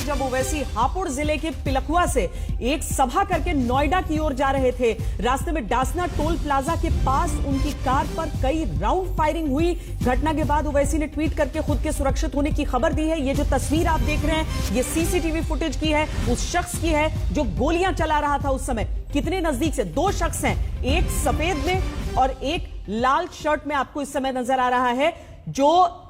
जब ओवैसी हापुड़ जिले के पिलखुआ से एक सभा करके नोएडा की ओर जा रहे थे। रास्ते में डासना टोल प्लाजा के पास उनकी कार पर कई राउंड फायरिंग हुई। घटना के बाद ओवैसी ने ट्वीट करके खुद के सुरक्षित होने की खबर दी है। ये जो तस्वीर आप देख रहे हैं ये सीसीटीवी फुटेज की है, उस शख्स की है जो गोलियां चला रहा था उस समय। कितने नजदीक से दो शख्स हैं, एक सफेद में और एक लाल शर्ट में आपको इस समय नजर आ रहा है, जो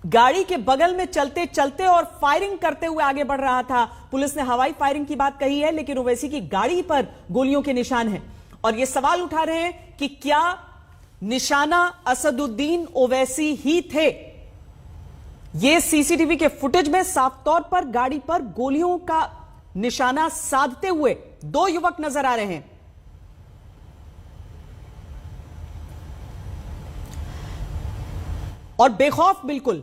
गाड़ी के बगल में चलते चलते और फायरिंग करते हुए आगे बढ़ रहा था। पुलिस ने हवाई फायरिंग की बात कही है, लेकिन ओवैसी की गाड़ी पर गोलियों के निशान हैं और ये सवाल उठा रहे हैं कि क्या निशाना असदुद्दीन ओवैसी ही थे। ये सीसीटीवी के फुटेज में साफ तौर पर गाड़ी पर गोलियों का निशाना साधते हुए दो युवक नजर आ रहे हैं। और बेखौफ, बिल्कुल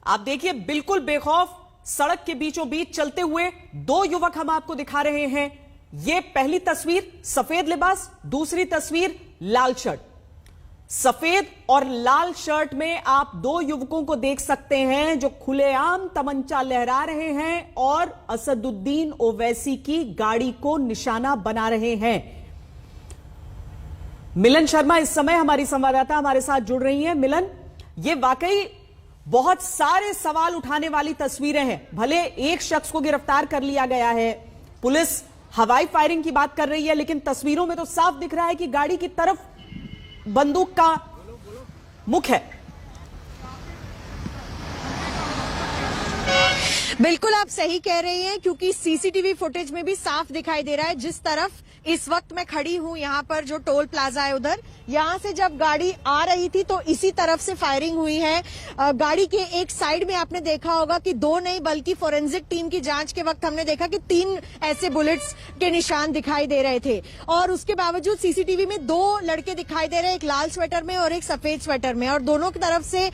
आप देखिए, बिल्कुल बेखौफ सड़क के बीचों बीच चलते हुए दो युवक हम आपको दिखा रहे हैं। यह पहली तस्वीर सफेद लिबास, दूसरी तस्वीर लाल शर्ट। सफेद और लाल शर्ट में आप दो युवकों को देख सकते हैं जो खुलेआम तमंचा लहरा रहे हैं और असदुद्दीन ओवैसी की गाड़ी को निशाना बना रहे हैं। मिलन शर्मा इस समय हमारी संवाददाता हमारे साथ जुड़ रही हैं। मिलन, ये वाकई बहुत सारे सवाल उठाने वाली तस्वीरें हैं। भले एक शख्स को गिरफ्तार कर लिया गया है, पुलिस हवाई फायरिंग की बात कर रही है, लेकिन तस्वीरों में तो साफ दिख रहा है कि गाड़ी की तरफ बंदूक का मुख है। बिल्कुल आप सही कह रही हैं, क्योंकि सीसीटीवी फुटेज में भी साफ दिखाई दे रहा है। जिस तरफ इस वक्त मैं खड़ी हूं, यहां पर जो टोल प्लाजा है उधर, यहां से जब गाड़ी आ रही थी तो इसी तरफ से फायरिंग हुई है। गाड़ी के एक साइड में आपने देखा होगा कि दो नहीं बल्कि फोरेंसिक टीम की जांच के वक्त हमने देखा कि 3 ऐसे बुलेट्स के निशान दिखाई दे रहे थे। और उसके बावजूद सीसीटीवी में 2 लड़के दिखाई दे रहे, एक लाल स्वेटर में और एक सफेद स्वेटर में, और दोनों की तरफ से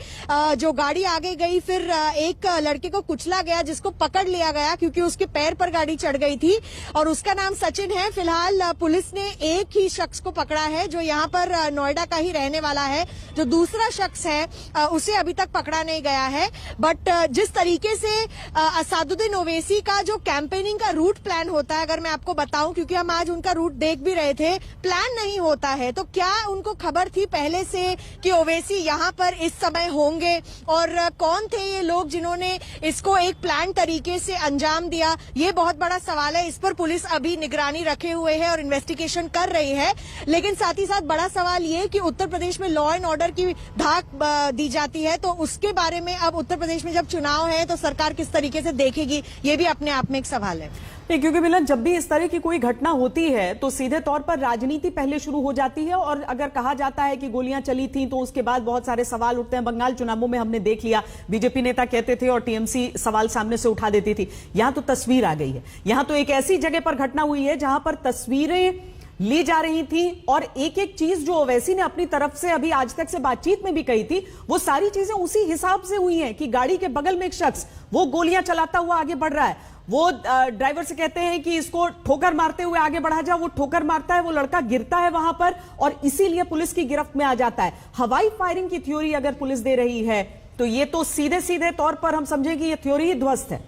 जो गाड़ी आगे गई, फिर एक लड़के को कुचला गया जिसको पकड़ लिया गया क्योंकि उसके पैर पर गाड़ी चढ़ गई थी और उसका नाम सचिन है। फिलहाल पुलिस ने एक ही शख्स को पकड़ा है जो यहाँ पर नोएडा का ही रहने वाला है। जो दूसरा शख्स है उसे अभी तक पकड़ा नहीं गया है। बट जिस तरीके से असदुद्दीन ओवैसी का जो कैंपेनिंग का रूट प्लान होता है, अगर मैं आपको बताऊं, क्योंकि हम आज उनका रूट देख भी रहे थे, प्लान नहीं होता है, तो क्या उनको खबर थी पहले से कि ओवैसी यहाँ पर इस समय होंगे और कौन थे ये लोग जिन्होंने इसको एक प्लान तरीके से अंजाम दिया? ये बहुत बड़ा सवाल है। इस पर पुलिस अभी निगरानी रखे हुए है और इन्वेस्टिगेशन कर रही है। लेकिन साथ ही साथ बड़ा सवाल ये कि उत्तर प्रदेश में लॉ एंड ऑर्डर की धाक दी जाती है, तो उसके बारे में अब उत्तर प्रदेश में जब चुनाव है तो सरकार किस तरीके से देखेगी, ये भी अपने आप में एक सवाल है। नहीं, क्योंकि मिलन, जब भी इस तरह की कोई घटना होती है तो सीधे तौर पर राजनीति पहले शुरू हो जाती है। और अगर कहा जाता है कि गोलियां चली थी तो उसके बाद बहुत सारे सवाल उठते हैं। बंगाल चुनावों में हमने देख लिया, बीजेपी नेता कहते थे और टीएमसी सवाल सामने से उठा देती थी। यहां तो तस्वीर आ गई है, यहां तो एक ऐसी जगह पर घटना हुई है जहां पर तस्वीरें ली जा रही थी और एक एक चीज जो ओवैसी ने अपनी तरफ से अभी आज तक से बातचीत में भी कही थी, वो सारी चीजें उसी हिसाब से हुई हैं कि गाड़ी के बगल में एक शख्स वो गोलियां चलाता हुआ आगे बढ़ रहा है। वो ड्राइवर से कहते हैं कि इसको ठोकर मारते हुए आगे बढ़ा जा, वो ठोकर मारता है, वो लड़का गिरता है वहां पर और इसीलिए पुलिस की गिरफ्त में आ जाता है। हवाई फायरिंग की थ्योरी अगर पुलिस दे रही है तो ये तो सीधे सीधे तौर पर हम समझें कि ये थ्योरी ही ध्वस्त है।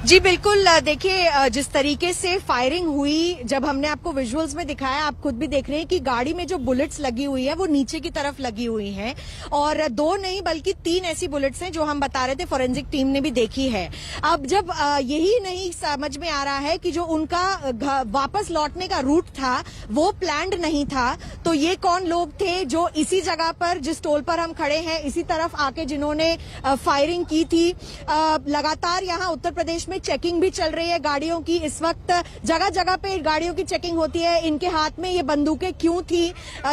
जी बिल्कुल, देखिए जिस तरीके से फायरिंग हुई, जब हमने आपको विजुअल्स में दिखाया, आप खुद भी देख रहे हैं कि गाड़ी में जो बुलेट्स लगी हुई है वो नीचे की तरफ लगी हुई हैं और 2 नहीं बल्कि 3 ऐसी बुलेट्स हैं जो हम बता रहे थे, फोरेंसिक टीम ने भी देखी है। अब जब यही नहीं समझ में आ रहा है कि जो उनका वापस लौटने का रूट था वो प्लान्ड नहीं था, तो ये कौन लोग थे जो इसी जगह पर, जिस टोल पर हम खड़े हैं, इसी तरफ आके जिन्होंने फायरिंग की थी। लगातार यहाँ उत्तर प्रदेश में चेकिंग भी चल रही है गाड़ियों की। इस वक्त जगह जगह पे गाड़ियों की चेकिंग होती है। इनके हाथ में ये बंदूकें क्यों थी,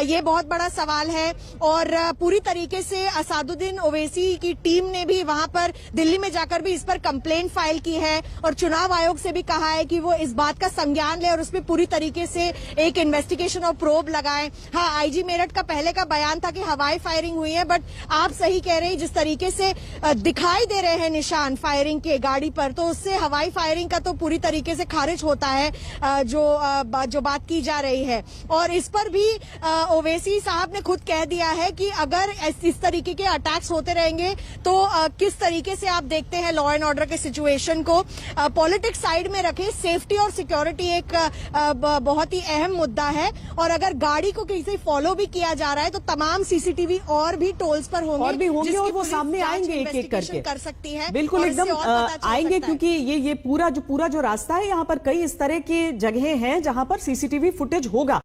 ये बहुत बड़ा सवाल है। और पूरी तरीके से असदुद्दीन ओवैसी की टीम ने भी वहां पर दिल्ली में जाकर भी इस पर कंप्लेंट फाइल की है और चुनाव आयोग से भी कहा है कि वो इस बात का संज्ञान ले और उस पर पूरी तरीके से एक इन्वेस्टिगेशन और प्रोब लगाए। हाँ, आईजी मेरठ का पहले का बयान था कि हवाई फायरिंग हुई है, बट आप सही कह रहे हैं, जिस तरीके से दिखाई दे रहे हैं निशान फायरिंग के गाड़ी पर, तो उससे से हवाई फायरिंग का तो पूरी तरीके से खारिज होता है जो बात की जा रही है। और इस पर भी ओवैसी साहब ने खुद कह दिया है कि अगर इस तरीके के अटैक्स होते रहेंगे तो किस तरीके से आप देखते हैं लॉ एंड ऑर्डर के सिचुएशन को। पॉलिटिक्स साइड में रखें, सेफ्टी और सिक्योरिटी एक बहुत ही अहम मुद्दा है। और अगर गाड़ी को किसी फॉलो भी किया जा रहा है तो तमाम सीसीटीवी और भी टोल्स पर होंगे और वो सामने आएंगे एक-एक करके कर सकती है। बिल्कुल एकदम आएंगे, क्योंकि ये पूरा जो रास्ता है, यहाँ पर कई इस तरह की जगहें हैं जहां पर सीसीटीवी फुटेज होगा।